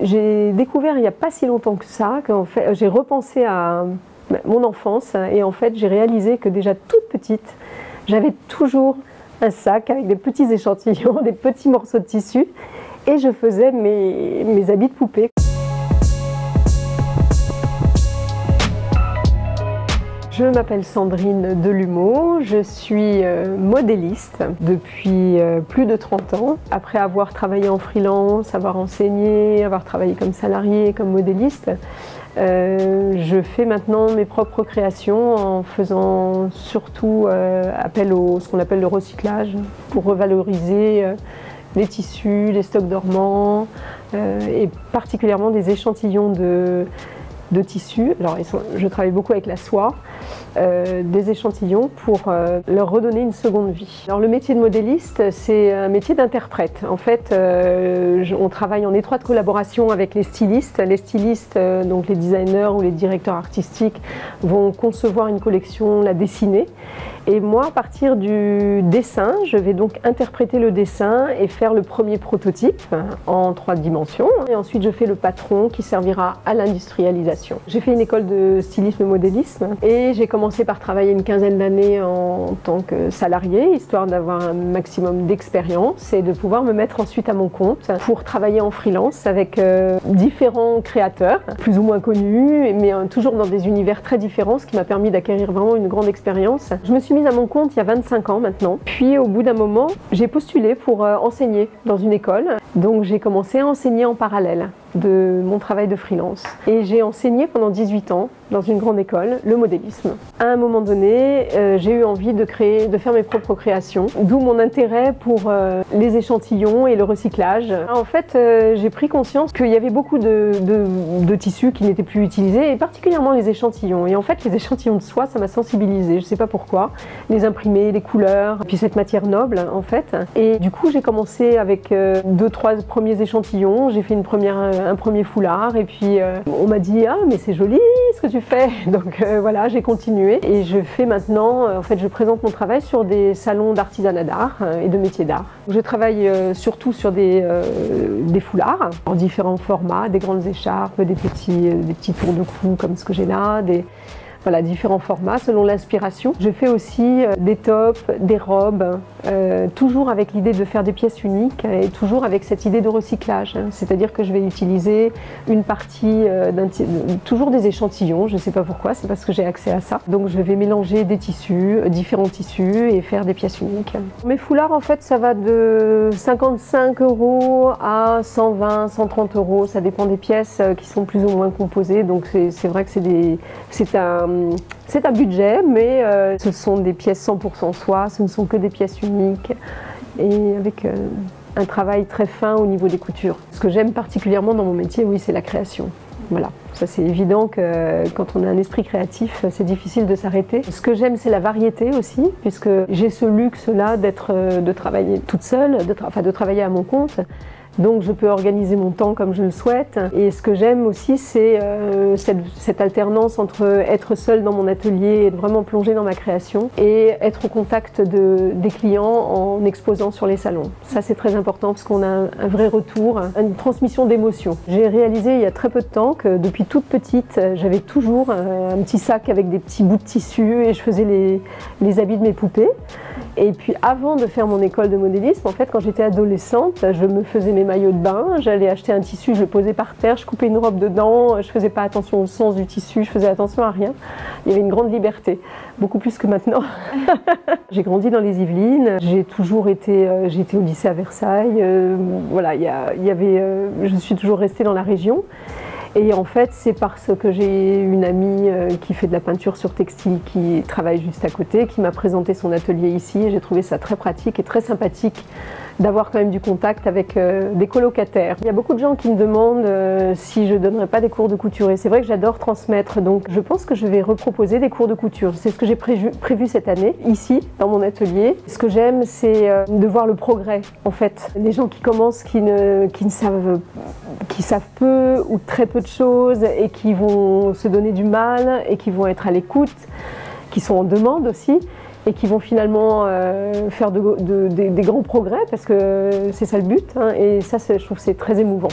J'ai découvert il n'y a pas si longtemps que ça, qu'en fait, j'ai repensé à mon enfance et en fait j'ai réalisé que déjà toute petite, j'avais toujours un sac avec des petits échantillons, des petits morceaux de tissu et je faisais mes habits de poupée. Je m'appelle Sandrine Delumeau, je suis modéliste depuis plus de 30 ans. Après avoir travaillé en freelance, avoir enseigné, avoir travaillé comme salarié, comme modéliste, je fais maintenant mes propres créations en faisant surtout appel au ce qu'on appelle le recyclage pour revaloriser les tissus, les stocks dormants et particulièrement des échantillons de tissus. Alors, je travaille beaucoup avec la soie, des échantillons pour leur redonner une seconde vie. Alors, le métier de modéliste, c'est un métier d'interprète. En fait, on travaille en étroite collaboration avec les stylistes. Les stylistes, donc les designers ou les directeurs artistiques, vont concevoir une collection, la dessiner. Et moi, à partir du dessin, je vais donc interpréter le dessin et faire le premier prototype en 3 dimensions. Et ensuite, je fais le patron qui servira à l'industrialisation. J'ai fait une école de stylisme et modélisme et j'ai commencé par travailler une quinzaine d'années en tant que salarié, histoire d'avoir un maximum d'expérience et de pouvoir me mettre ensuite à mon compte pour travailler en freelance avec différents créateurs, plus ou moins connus, mais toujours dans des univers très différents, ce qui m'a permis d'acquérir vraiment une grande expérience. Je me suis mise à mon compte il y a 25 ans maintenant. Puis au bout d'un moment, j'ai postulé pour enseigner dans une école. Donc j'ai commencé à enseigner en parallèle de mon travail de freelance. Et j'ai enseigné pendant 18 ans dans une grande école le modélisme. À un moment donné, j'ai eu envie de faire mes propres créations, d'où mon intérêt pour les échantillons et le recyclage. En fait, j'ai pris conscience qu'il y avait beaucoup de tissus qui n'étaient plus utilisés, et particulièrement les échantillons. Et en fait, les échantillons de soie, ça m'a sensibilisée, je ne sais pas pourquoi. Les imprimés, les couleurs, puis cette matière noble, en fait. Et du coup, j'ai commencé avec 2-3 premiers échantillons. J'ai fait un premier foulard, et puis on m'a dit « Ah, mais c'est joli ce que tu fais !» Donc voilà, j'ai continué. Et je fais maintenant, en fait, je présente mon travail sur des salons d'artisanat d'art et de métiers d'art. Je travaille surtout sur des foulards en différents formats, des grandes écharpes, des petits tours de cou comme ce que j'ai là, voilà, différents formats selon l'inspiration. Je fais aussi des tops, des robes, toujours avec l'idée de faire des pièces uniques et toujours avec cette idée de recyclage. C'est-à-dire que je vais utiliser une partie, toujours des échantillons, je ne sais pas pourquoi, c'est parce que j'ai accès à ça. Donc je vais mélanger des tissus, différents tissus et faire des pièces uniques. Mes foulards, en fait, ça va de 55 € à 120, 130 €, ça dépend des pièces qui sont plus ou moins composées. Donc c'est vrai que c'est un budget, mais ce sont des pièces 100% soie, ce ne sont que des pièces uniques et avec un travail très fin au niveau des coutures. Ce que j'aime particulièrement dans mon métier, oui, c'est la création. Voilà, ça c'est évident que quand on a un esprit créatif, c'est difficile de s'arrêter. Ce que j'aime, c'est la variété aussi, puisque j'ai ce luxe-là de travailler toute seule, de travailler à mon compte. Donc je peux organiser mon temps comme je le souhaite. Et ce que j'aime aussi, c'est cette alternance entre être seule dans mon atelier et être vraiment plongée dans ma création et être au contact des clients en exposant sur les salons. Ça, c'est très important parce qu'on a un vrai retour, une transmission d'émotions. J'ai réalisé il y a très peu de temps que depuis toute petite, j'avais toujours un petit sac avec des petits bouts de tissu et je faisais les habits de mes poupées. Et puis avant de faire mon école de modélisme, en fait, quand j'étais adolescente, je me faisais mes maillots de bain, j'allais acheter un tissu, je le posais par terre, je coupais une robe dedans, je faisais pas attention au sens du tissu, je faisais attention à rien. Il y avait une grande liberté, beaucoup plus que maintenant. J'ai grandi dans les Yvelines, j'ai toujours été, j'étais au lycée à Versailles, voilà, je suis toujours restée dans la région. Et en fait, c'est parce que j'ai une amie qui fait de la peinture sur textile, qui travaille juste à côté, qui m'a présenté son atelier ici. J'ai trouvé ça très pratique et très sympathique d'avoir quand même du contact avec des colocataires. Il y a beaucoup de gens qui me demandent si je ne donnerais pas des cours de couture. Et c'est vrai que j'adore transmettre, donc je pense que je vais reproposer des cours de couture. C'est ce que j'ai prévu cette année, ici, dans mon atelier. Ce que j'aime, c'est de voir le progrès, en fait. Les gens qui commencent, qui savent peu ou très peu de choses et qui vont se donner du mal et qui vont être à l'écoute, qui sont en demande aussi et qui vont finalement faire des grands progrès parce que c'est ça le but, hein, et ça, je trouve que c'est très émouvant.